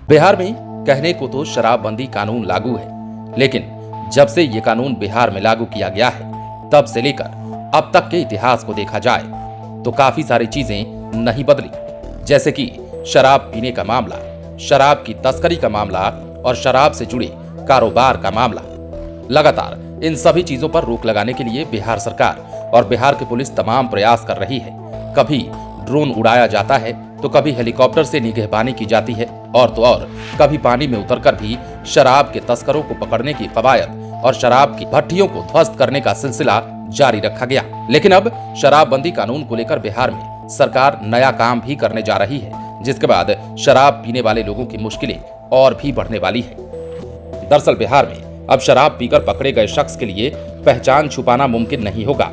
बिहार में कहने को तो शराबबंदी कानून लागू है, लेकिन जब से ये कानून बिहार में लागू किया गया है तब से लेकर अब तक के इतिहास को देखा जाए तो काफी सारी चीजें नहीं बदली। जैसे कि शराब पीने का मामला, शराब की तस्करी का मामला और शराब से जुड़े कारोबार का मामला। लगातार इन सभी चीजों पर रोक लगाने के लिए बिहार सरकार और बिहार की पुलिस तमाम प्रयास कर रही है। कभी ड्रोन उड़ाया जाता है तो कभी हेलीकॉप्टर से निगहबानी की जाती है और तो और कभी पानी में उतरकर भी शराब के तस्करों को पकड़ने की कवायद और शराब की भट्टियों को ध्वस्त करने का सिलसिला जारी रखा गया। लेकिन अब शराबबंदी कानून को लेकर बिहार में सरकार नया काम भी करने जा रही है, जिसके बाद शराब पीने वाले लोगों की मुश्किलें और भी बढ़ने वाली है। दरअसल बिहार में अब शराब पीकर पकड़े गए शख्स के लिए पहचान छुपाना मुमकिन नहीं होगा।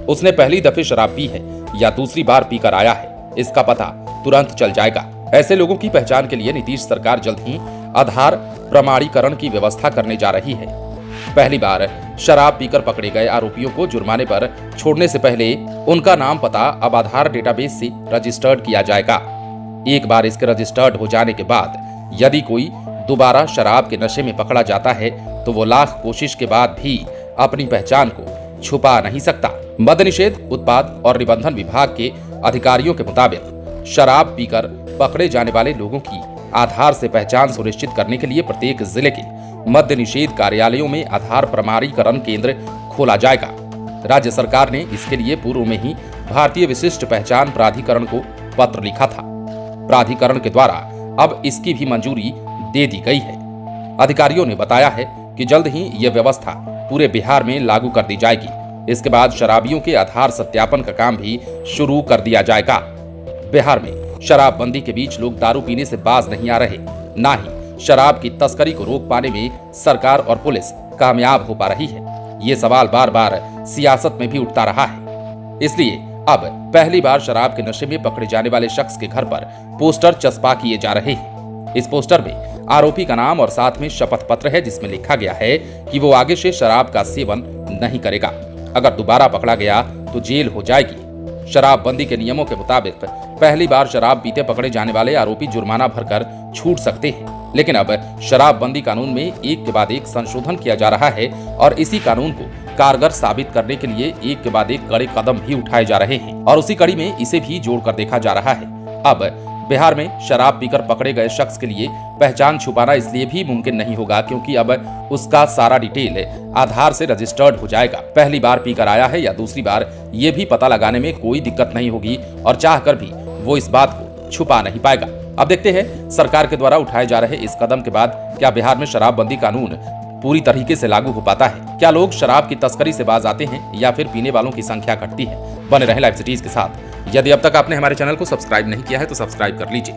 उसने पहली दफे शराब पी है या दूसरी बार पीकर आया है, इसका पता तुरंत चल जाएगा। ऐसे लोगों की पहचान के लिए नीतीश सरकार जल्द ही आधार प्रमाणीकरण की व्यवस्था करने जा रही है। पहली बार शराब पीकर पकड़े गए आरोपियों को जुर्माने पर छोड़ने से पहले उनका नाम पता अब आधार डेटाबेस से रजिस्टर्ड किया जाएगा। एक बार इसके रजिस्टर्ड हो जाने के बाद यदि कोई दोबारा शराब के नशे में पकड़ा जाता है तो वो लाख कोशिश के बाद भी अपनी पहचान को छुपा नहीं सकता। मद्य निषेध, उत्पाद और निबंधन विभाग के अधिकारियों के मुताबिक शराब पीकर पकड़े जाने वाले लोगों की आधार से पहचान सुनिश्चित करने के लिए प्रत्येक जिले के मद्य निषेध कार्यालयों में आधार प्रमाणीकरण केंद्र खोला जाएगा। राज्य सरकार ने इसके लिए पूर्व में ही भारतीय विशिष्ट पहचान प्राधिकरण को पत्र लिखा था। प्राधिकरण के द्वारा अब इसकी भी मंजूरी दे दी गई है। अधिकारियों ने बताया है कि जल्द ही यह व्यवस्था पूरे बिहार में लागू कर दी जाएगी। इसके बाद शराबियों के आधार सत्यापन का काम भी शुरू कर दिया जाएगा। बिहार में शराबबंदी के बीच लोग दारू पीने से बाज नहीं आ रहे, ना ही शराब की तस्करी को रोक पाने में सरकार और पुलिस कामयाब हो पा रही है। ये सवाल बार बार सियासत में भी उठता रहा है। इसलिए अब पहली बार शराब के नशे में पकड़े जाने वाले शख्स के घर पर पोस्टर चस्पा किए जा रहे हैं। इस पोस्टर में आरोपी का नाम और साथ में शपथ पत्र है, जिसमें लिखा गया है कि वो आगे से शराब का सेवन नहीं करेगा। अगर दोबारा पकड़ा गया तो जेल हो जाएगी। शराबबंदी के नियमों के मुताबिक पहली बार शराब पीते पकड़े जाने वाले आरोपी जुर्माना भरकर छूट सकते हैं, लेकिन अब शराबबंदी कानून में एक के बाद एक संशोधन किया जा रहा है और इसी कानून को कारगर साबित करने के लिए एक के बाद एक कड़े कदम भी उठाए जा रहे हैं और उसी कड़ी में इसे भी जोड़कर देखा जा रहा है। अब बिहार में शराब पीकर पकड़े गए शख्स के लिए पहचान छुपाना इसलिए भी मुमकिन नहीं होगा क्योंकि अब उसका सारा डिटेल आधार से रजिस्टर्ड हो जाएगा। पहली बार पीकर आया है या दूसरी बार, ये भी पता लगाने में कोई दिक्कत नहीं होगी और चाहकर भी वो इस बात को छुपा नहीं पाएगा। अब देखते हैं सरकार के द्वारा उठाए जा रहे इस कदम के बाद क्या बिहार में शराबबंदी कानून पूरी तरीके से लागू हो पाता है। क्या लोग शराब की तस्करी से बाज आते हैं या फिर पीने वालों की संख्या घटती है। बने रहें लाइव सिटीज के साथ। यदि अब तक आपने हमारे चैनल को सब्सक्राइब नहीं किया है तो सब्सक्राइब कर लीजिए।